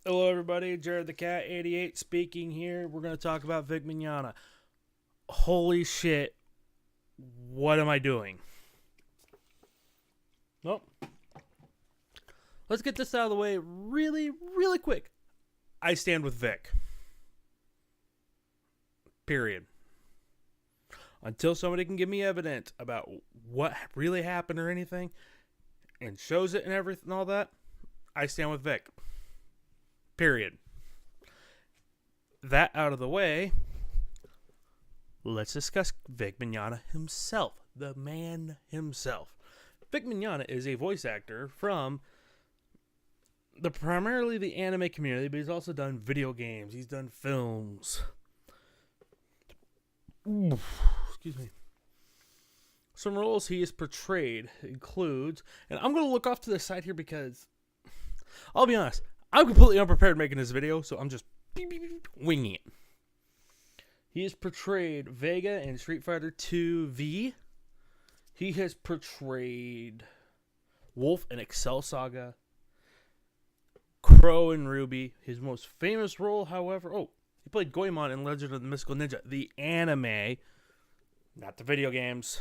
Hello, everybody. Jared the Cat 88 speaking here. We're going to talk about Vic Mignogna. Holy shit. What am I doing? Well, let's get this out of the way really, really quick. I stand with Vic. Period. Until somebody can give me evidence about what really happened or anything and shows it and everything, all that, I stand with Vic. Period. That out of the way, let's discuss Vic Mignogna himself, the man himself. Vic Mignogna is a voice actor from primarily the anime community, but he's also done video games. He's done films. Excuse me. Some roles he has portrayed includes, and I'm going to look off to the side here because, I'll be honest, I'm completely unprepared making this video, so I'm just winging it. He has portrayed Vega in Street Fighter 2 V. He has portrayed Wolf in Excel Saga. Crow in Ruby. His most famous role, however... Oh, he played Goemon in Legend of the Mystical Ninja, the anime. Not the video games.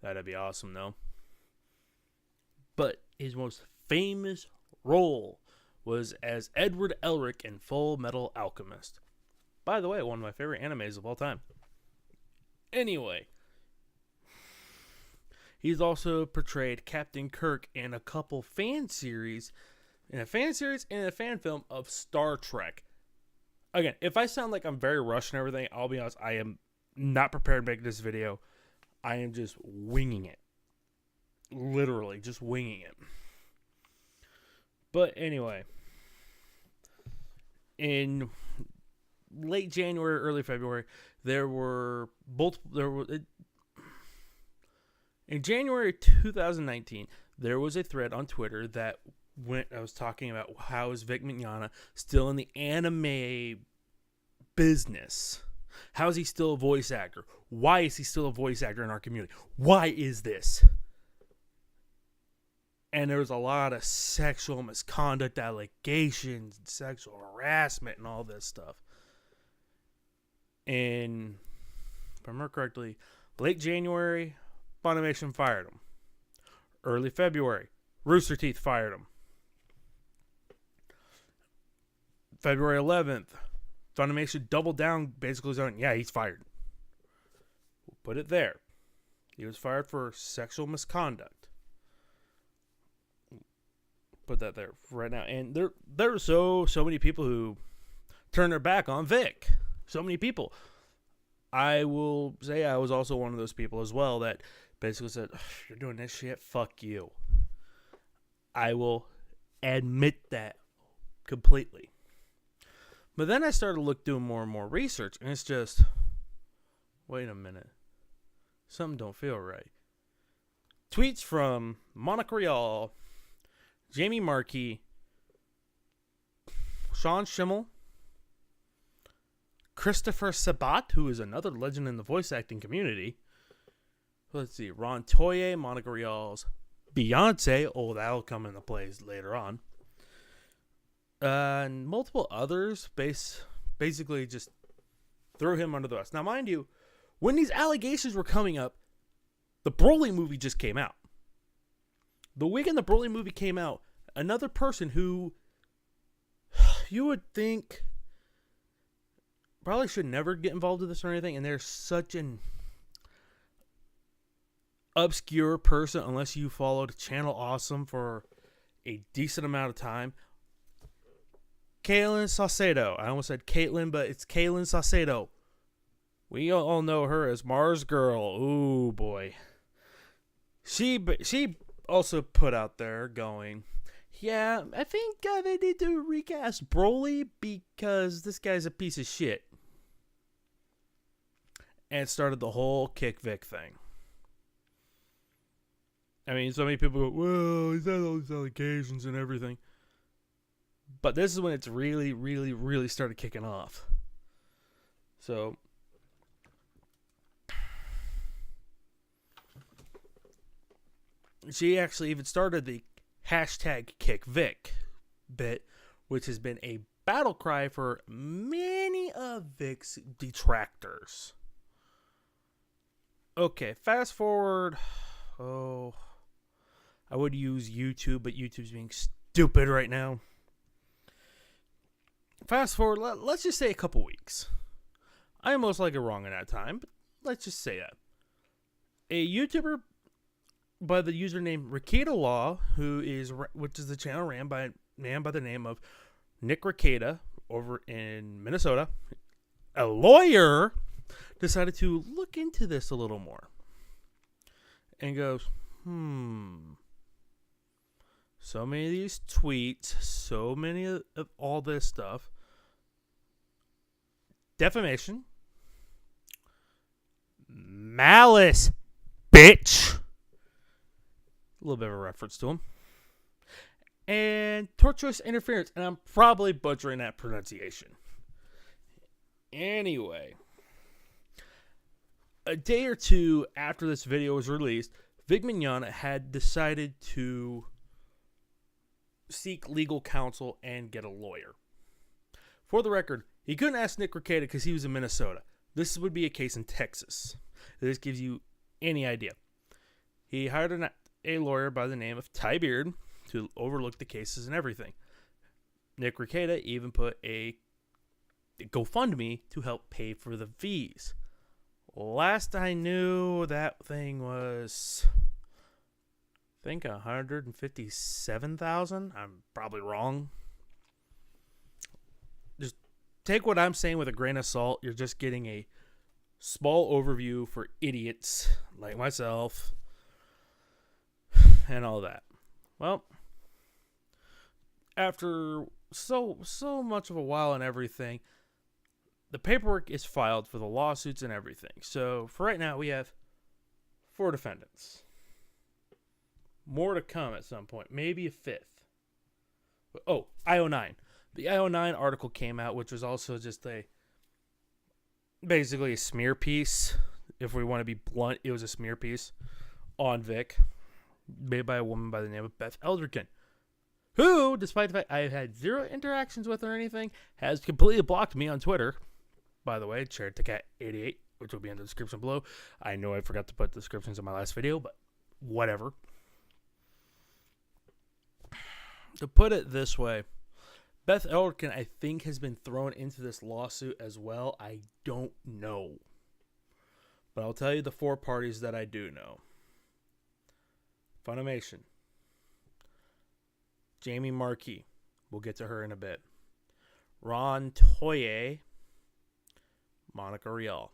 That'd be awesome, though. But his most famous role was as Edward Elric in Full Metal Alchemist. By the way, one of my favorite animes of all time. Anyway, he's also portrayed Captain Kirk in a couple fan series, and a fan film of Star Trek. Again, if I sound like I'm very rushed and everything, I'll be honest, I am not prepared to make this video. I am just winging it. Literally, just winging it. But anyway, in late January, early February, in January 2019, there was a thread on Twitter that I was talking about how is Vic Mignogna still in the anime business? How is he still a voice actor? Why is he still a voice actor in our community? Why is this? And there was a lot of sexual misconduct allegations, and sexual harassment, and all this stuff. And if I remember correctly, late January, Funimation fired him. Early February, Rooster Teeth fired him. February 11th, Funimation doubled down, basically saying, yeah, he's fired. We'll put it there. He was fired for sexual misconduct. Put that there right now. And there are so many people who turn their back on Vic. So many people. I will say I was also one of those people as well that basically said, you're doing this shit, fuck you. I will admit that completely. But then I started doing more and more research, and it's just, wait a minute. Something don't feel right. Tweets from Monica Rial, Jamie Markey, Sean Schimmel, Christopher Sabat, who is another legend in the voice acting community. Let's see, Ron Toye, Monica Rial's Beyonce. Oh, that'll come into play later on. And multiple others basically just throw him under the bus. Now, mind you, when these allegations were coming up, the Broly movie just came out. The weekend the Broly movie came out, another person who you would think probably should never get involved with this or anything, and they're such an obscure person unless you followed Channel Awesome for a decent amount of time. Kaylin Saucedo. I almost said Caitlin, but it's Kaylin Saucedo. We all know her as Mars Girl. Ooh, boy. She also put out there going, yeah, I think they need to recast Broly because this guy's a piece of shit. And it started the whole Kick Vic thing. I mean, so many people go, well, he's had all these allegations and everything. But this is when it's really, really, really started kicking off. So she actually even started the hashtag KickVic bit which has been a battle cry for many of Vic's detractors. Okay, fast forward. Oh, I would use YouTube, but YouTube's being stupid right now. Fast forward, let's just say a couple weeks. I am most likely wrong in that time, but let's just say that. A YouTuber by the username Ricada Law, which is the channel ran by a man by the name of Nick Ricada over in Minnesota, a lawyer, decided to look into this a little more and goes, so many of these tweets, so many of all this stuff, defamation, malice, bitch, a little bit of a reference to him, and tortious interference, and I'm probably butchering that pronunciation. Anyway, a day or two after this video was released, Vic Mignogna had decided to seek legal counsel and get a lawyer. For the record, he couldn't ask Nick Ricada because he was in Minnesota. This would be a case in Texas. This gives you any idea. He hired a lawyer by the name of Ty Beard to overlook the cases and everything. Nick Ricada even put a GoFundMe to help pay for the fees. Last I knew, that thing was, I think, $157,000. I'm probably wrong. Just take what I'm saying with a grain of salt. You're just getting a small overview for idiots like myself and all that. Well, after so much of a while and everything, the paperwork is filed for the lawsuits and everything. So for right now, we have 4 defendants. More to come at some point. Maybe a 5th. Oh, IO9. The IO9 article came out, which was also just basically a smear piece. If we want to be blunt, it was a smear piece on Vic, made by a woman by the name of Beth Eldricken, who, despite the fact I've had 0 interactions with her or anything, has completely blocked me on Twitter. By the way, ChairToCat88, which will be in the description below. I know I forgot to put descriptions in my last video, but whatever. To put it this way, Beth Eldricken, I think, has been thrown into this lawsuit as well. I don't know. But I'll tell you the 4 parties that I do know. Funimation. Jamie Markey. We'll get to her in a bit. Ron Toye. Monica Rial.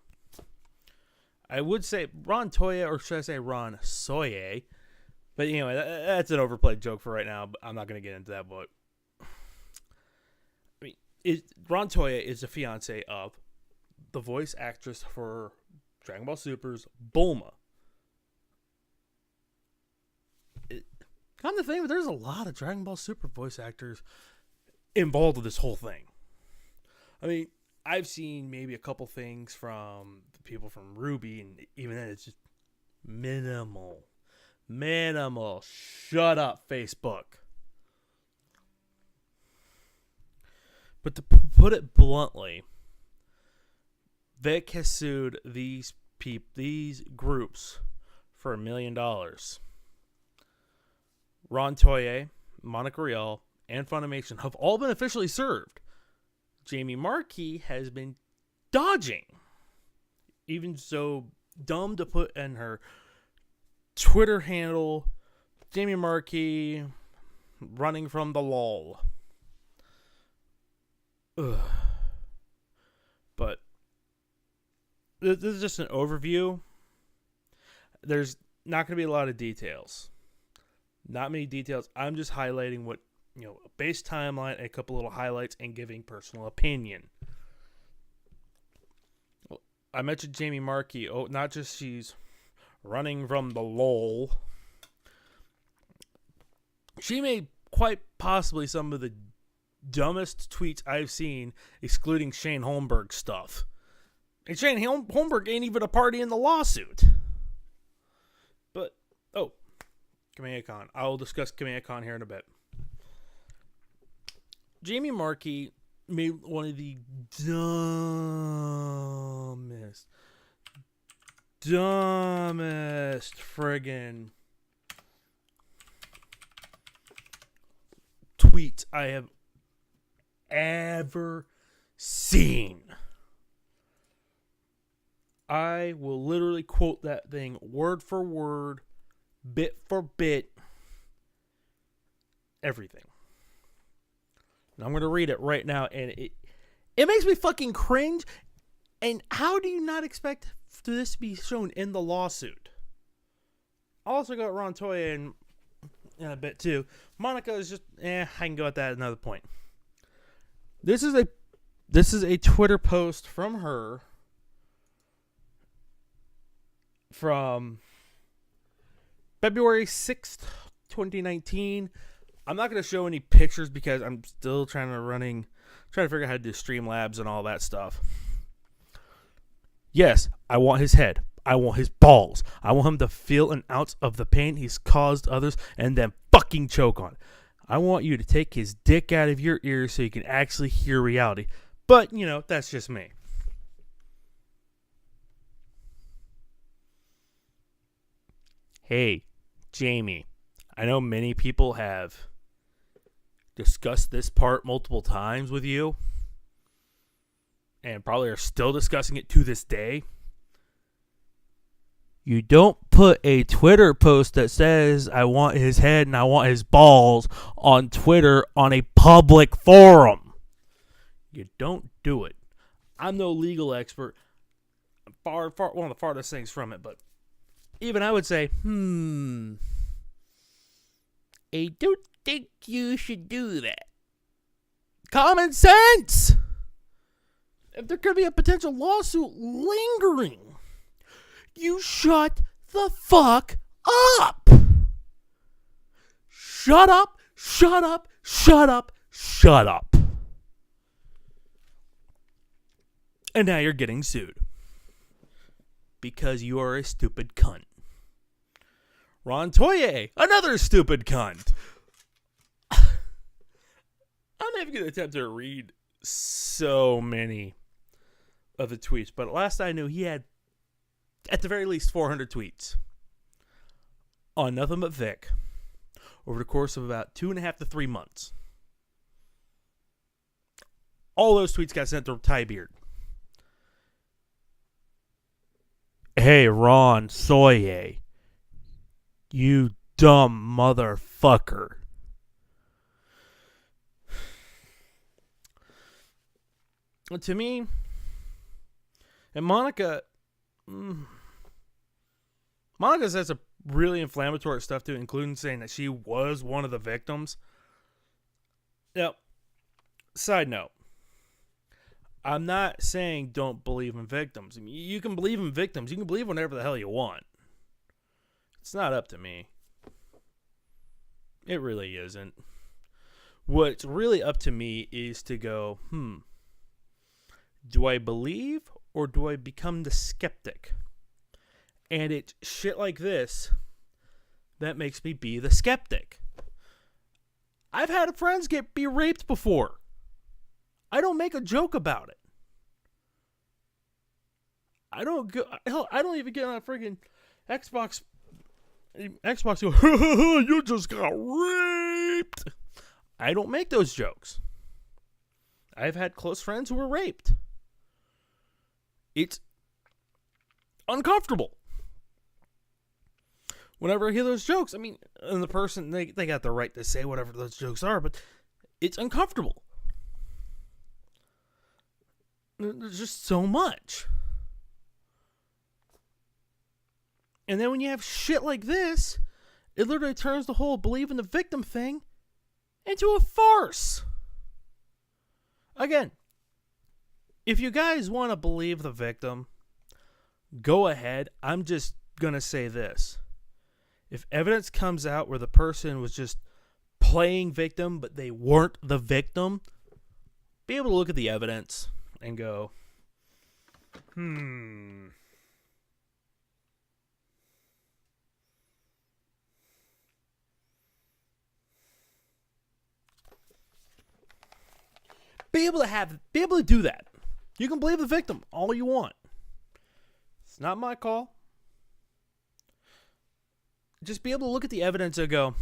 I would say Ron Toye, or should I say Ron Soye? But anyway, that's an overplayed joke for right now, but I'm not going to get into that. But I mean, Ron Toye is the fiance of the voice actress for Dragon Ball Super's Bulma. Come to think of it, there's a lot of Dragon Ball Super voice actors involved with this whole thing. I mean, I've seen maybe a couple things from the people from Ruby, and even then it's just minimal. Shut up, Facebook. But to put it bluntly, Vic has sued these groups for $1 million. Ron Toye, Monica Rial, and Funimation have all been officially served. Jamie Markey has been dodging. Even so dumb to put in her Twitter handle, Jamie Markey running from the law. Ugh. But this is just an overview. There's not going to be a lot of details. Not many details. I'm just highlighting what, a base timeline, a couple little highlights, and giving personal opinion. I mentioned Jamie Markey. Oh, not just she's running from the lol. She made quite possibly some of the dumbest tweets I've seen, excluding Shane Holmberg stuff. And Shane Holmberg ain't even a party in the lawsuit. But, Kamea Khan. I will discuss Kamea Khan here in a bit. Jamie Markey made one of the dumbest friggin' tweets I have ever seen. I will literally quote that thing word for word, bit for bit, everything. And I'm going to read it right now, and it makes me fucking cringe. And how do you not expect this to be shown in the lawsuit? I also got Ron Toya in a bit too. Monica is just, I can go at that at another point. This is a Twitter post from her from February 6th, 2019. I'm not going to show any pictures because I'm still trying to figure out how to do Streamlabs and all that stuff. Yes, I want his head. I want his balls. I want him to feel an ounce of the pain he's caused others and then fucking choke on it. I want you to take his dick out of your ears so you can actually hear reality. But, that's just me. Hey, Jamie, I know many people have discussed this part multiple times with you and probably are still discussing it to this day. You don't put a Twitter post that says, I want his head and I want his balls on Twitter on a public forum. You don't do it. I'm no legal expert. I'm far one of the farthest things from it, but even I would say, I don't think you should do that. Common sense! If there could be a potential lawsuit lingering, you shut the fuck up! Shut up, shut up, shut up, shut up. And now you're getting sued. Because you are a stupid cunt. Ron Toye, another stupid cunt. I'm not even going to attempt to read so many of the tweets, but last I knew he had at the very least 400 tweets on nothing but Vic over the course of about 2.5 to 3 months. All those tweets got sent to Ty Beard. Hey, Ron Soye, you dumb motherfucker. To me, and Monica says some really inflammatory stuff too, including saying that she was one of the victims. Now, side note, I'm not saying don't believe in victims. I mean, you can believe in victims. You can believe whatever the hell you want. It's not up to me. It really isn't. What's really up to me is to go, do I believe or do I become the skeptic? And it's shit like this that makes me be the skeptic. I've had friends be raped before. I don't make a joke about it. I don't even get on a friggin' Xbox go, you just got raped. I don't make those jokes. I've had close friends who were raped. It's uncomfortable. Whenever I hear those jokes, I mean, and the person, they got the right to say whatever those jokes are, but it's uncomfortable. There's just so much. And then when you have shit like this, it literally turns the whole believe in the victim thing into a farce. Again, if you guys want to believe the victim, go ahead. I'm just going to say this. If evidence comes out where the person was just playing victim, but they weren't the victim, be able to look at the evidence and go, Be able to do that. You can blame the victim all you want. It's not my call. Just be able to look at the evidence and go,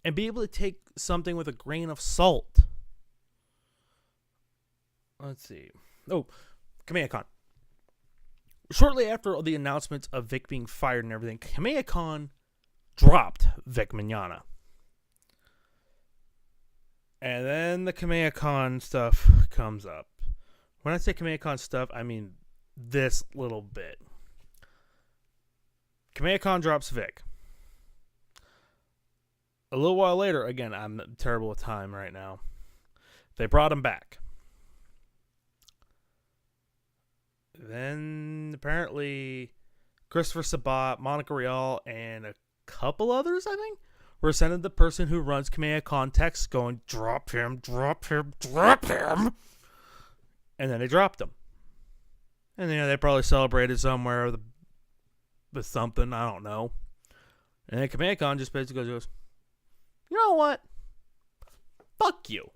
and be able to take something with a grain of salt. Let's see. Oh, Kamea-Khan. Shortly after the announcements of Vic being fired and everything, Kamea-Khan dropped Vic Mignogna. And then the Kamea-Khan stuff comes up. When I say Kamea-Khan stuff, I mean this little bit. Kamea-Khan drops Vic. A little while later, again, I'm terrible with time right now, they brought him back. Then, apparently, Christopher Sabat, Monica Rial, and a couple others, I think, were sending the person who runs Kamea-Khan texts going, drop him, drop him, drop him. And then they dropped him. And, they probably celebrated somewhere with something, I don't know. And then Kamea-Khan just basically goes, you know what? Fuck you.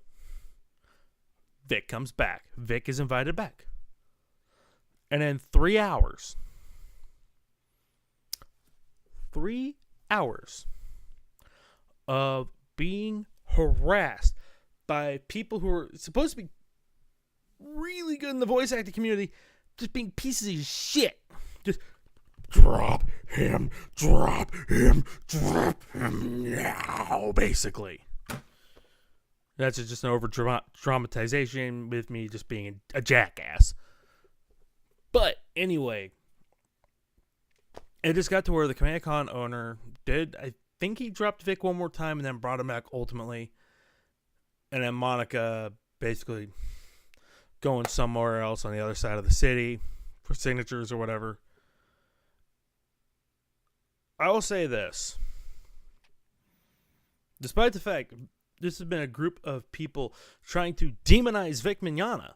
Vic comes back. Vic is invited back. And in 3 hours, 3 hours of being harassed by people who are supposed to be really good in the voice acting community, just being pieces of shit. Just drop him now, basically. That's just an over-dramatization with me just being a jackass. But anyway, it just got to where the Kamea-Khan owner did, I think he dropped Vic one more time and then brought him back ultimately. And then Monica basically going somewhere else on the other side of the city for signatures or whatever. I will say this. Despite the fact this has been a group of people trying to demonize Vic Mignogna,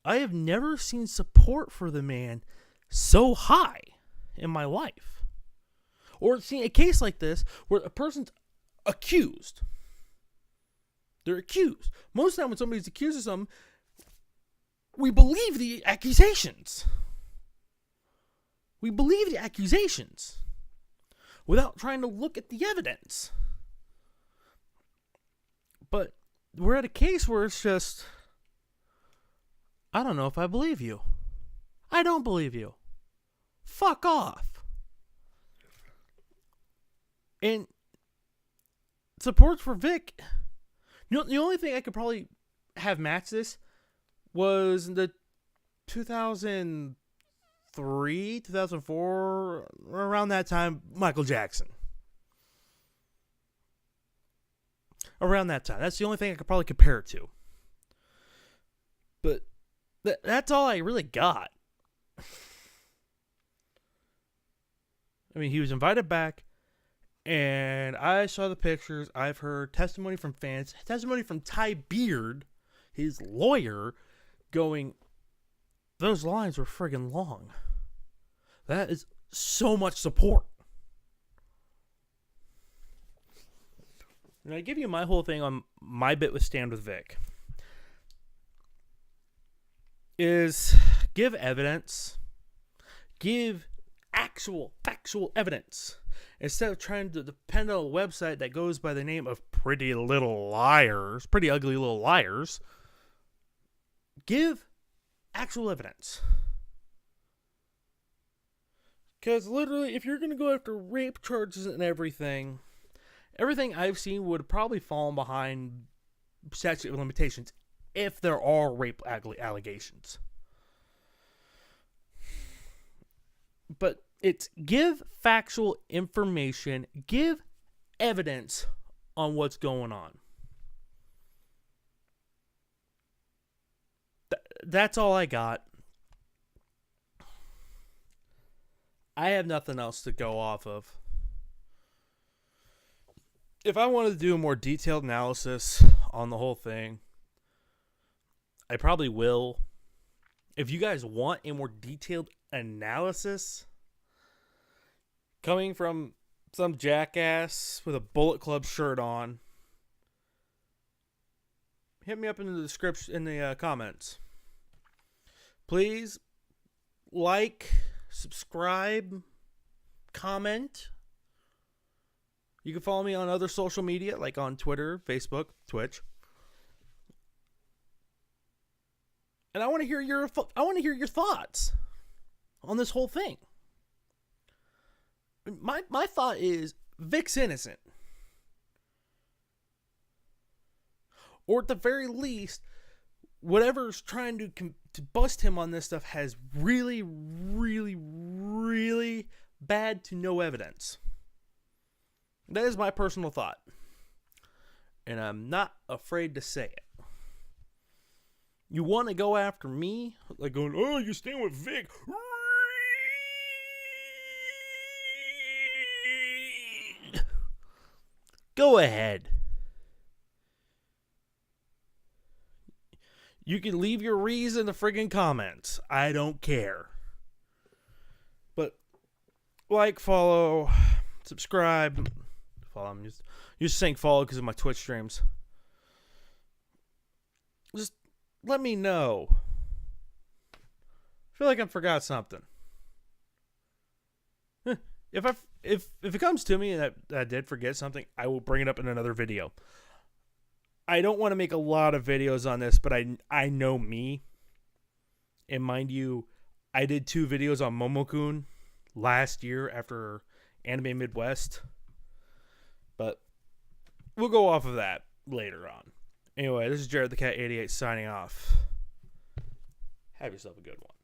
I have never seen support for the man so high in my life. Or seen a case like this where a person's accused. They're accused. Most of the time when somebody's accused of something, we believe the accusations. We believe the accusations without trying to look at the evidence. But we're at a case where it's just, I don't know if I believe you. I don't believe you. Fuck off. And support for Vic, the only thing I could probably have match this was the 2003, 2004, around that time, Michael Jackson. Around that time. That's the only thing I could probably compare it to. But that's all I really got. I mean, he was invited back, and I saw the pictures. I've heard testimony from fans, testimony from Ty Beard, his lawyer, going, those lines were friggin' long. That is so much support. And I give you my whole thing on my bit with Stand With Vic. Is give evidence. Give actual, factual evidence. Instead of trying to depend on a website that goes by the name of Pretty Little Liars, Pretty Ugly Little Liars, give actual evidence. Because literally, if you're going to go after rape charges and everything I've seen would probably fall behind statute of limitations if there are rape allegations. But it's give factual information, give evidence on what's going on. That's all I got. I have nothing else to go off of. If I wanted to do a more detailed analysis on the whole thing, I probably will. If you guys want a more detailed analysis coming from some jackass with a Bullet Club shirt on, hit me up in the description, in the comments. Please like, subscribe, comment. You can follow me on other social media, like on Twitter, Facebook, Twitch. And I want to hear your thoughts on this whole thing. My thought is Vic's innocent. Or at the very least, whatever's trying to bust him on this stuff has really, really, really bad to no evidence. That is my personal thought. And I'm not afraid to say it. You want to go after me? Like going, oh, you stand with Vic. Go ahead. You can leave your reason in the friggin' comments. I don't care. But like, follow, subscribe. Follow. I'm just saying follow because of my Twitch streams. Just let me know. I feel like I forgot something. If it comes to me that I did forget something, I will bring it up in another video. I don't want to make a lot of videos on this, but I know me. And mind you, I did 2 videos on Momokun last year after Anime Midwest. But we'll go off of that later on. Anyway, this is Jared the Cat 88 signing off. Have yourself a good one.